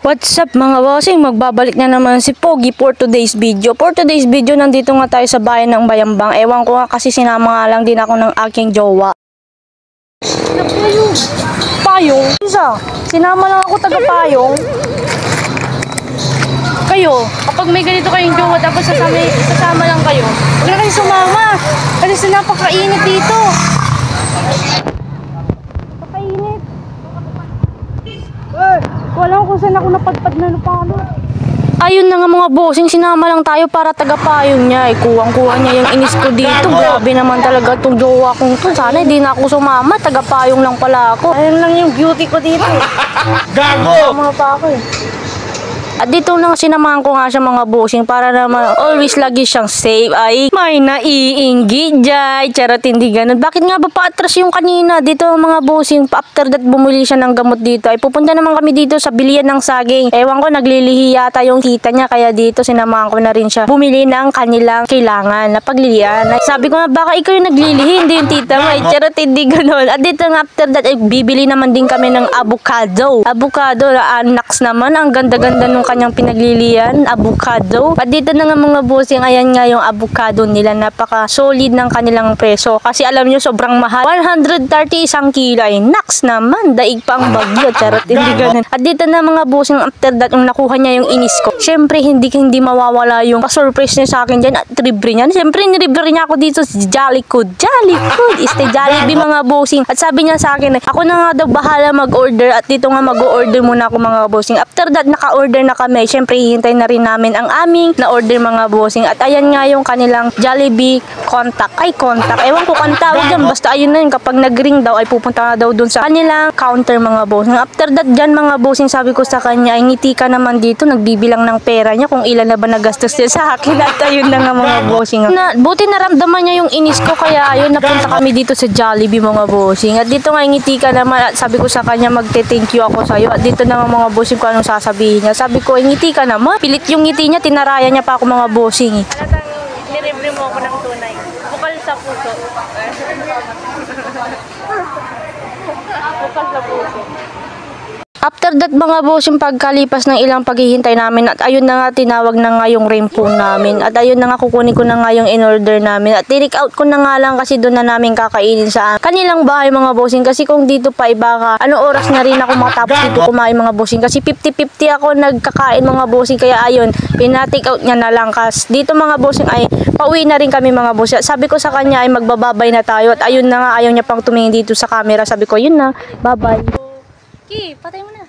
What's up mga bossing? Magbabalik na naman si Pogi for today's video. For today's video, nandito nga tayo sa bayan ng Bayambang. Ewan ko nga kasi sinama nga lang din ako ng aking jowa. Payong? Isa, sinama lang ako taga-payong. Kayo, kapag may ganito kayong jowa tapos sasama lang kayo, huwag na kayo sumama. Kasi napakainit dito. Napakainit. Wala ko kung saan ako napadpad na napalo. Ayun na nga mga bossing, sinama lang tayo para tagapayong niya. Kuwang-kuha niya yung inis ko dito. Grabe naman talaga itong jowa kong to. Sana hindi na ako sumama, tagapayong lang pala ako. Ayun lang yung beauty ko dito. Gago! Mga pa ako eh. At dito lang sinamahan ko nga siya mga bossing para naman always lagi siyang safe. Ay, may naiinggit dyan. Charot, hindi ganun. Bakit nga ba pa-atras yung kanina? Dito mga bossing, after that bumili siya ng gamot dito. Ay pupunta naman kami dito sa bilian ng saging. Ewan ko, naglilihi yata yung tita niya. Kaya dito sinamahan ko na rin siya bumili ng kanilang kailangan na paglilian. Sabi ko nga, baka ikaw yung naglilihi, hindi yung tita mo. Ay, charot, hindi ganun. At dito nga after that, ay bibili naman din kami ng avocado. Avocado, naks naman. Ang ganda-ganda nung kanyang pinaglilian, avocado. At dito na nga mga bossing, ayan nga yung avocado nila, napaka solid ng kanilang preso. Kasi alam nyo, sobrang mahal. 130 isang kilo. Ay, naks naman. Daig pa ang bagyo. Charot, hindi ganun. At dito na mga bossing, after that, yung nakuha niya yung inis ko. Syempre, hindi mawawala yung pa-surprise niya sa akin dyan at libre niya. Syempre, nilibre niya ako dito sa Jollycood. Jollycood is the Jollibee mga bossing. At sabi niya sa akin, ako na nga daw bahala mag-order at dito nga mag-order muna ako mga bossing. After that, naka-order na kami. Syempre, hihintay na rin namin ang aming na-order mga bossing. At ayan nga yung kanilang Jollibee contact. Ay, contact. Ewan ko kung tawag dyan. Basta ayun na yun. Kapag nag-ring daw, ay pupunta na daw dun sa kanilang counter mga bossing. After that dyan mga bossing, sabi ko sa kanya, ay ngiti ka naman dito. Nagbibilang ng pera niya kung ilan na ba nagastos niya sa akin. At ayun na nga mga bossing. Buti naramdaman niya yung inis ko. Kaya ayun, napunta kami dito sa Jollibee mga bossing. At dito nga ngiti ka naman. At sabi ko sa kanya, magte-thank you ako sa'yo. At dito na nga mga bossing kung anong sasabihin niya. Sabi ko, ngiti ka naman. Pilit yung ngiti niya, tinaraya niya pa ako mga bossing. Halatang nilibre mo ako ng tunay. Bukal sa puso. Bukal sa puso. After that mga boss, yung pagkalipas ng ilang paghihintay namin at ayun na nga tinawag na nga yung rainbow namin at ayun na nga kukunin ko na nga yung in-order namin at take out ko na nga lang kasi doon na namin kakainin sa kanilang bahay mga bossing kasi kung dito pa iba ka, ano oras na rin ako matapos dito kumain mga bossing kasi 50-50 ako nagkakain mga bossing kaya ayun, pina-take out niya na lang kasi dito mga bossing ay pauwi na rin kami mga bossing. Sabi ko sa kanya ay magbababay na tayo at ayun na nga ayaw niya pang tumingin dito sa camera. Sabi ko yun na, bye bye. Okay, patay mo na.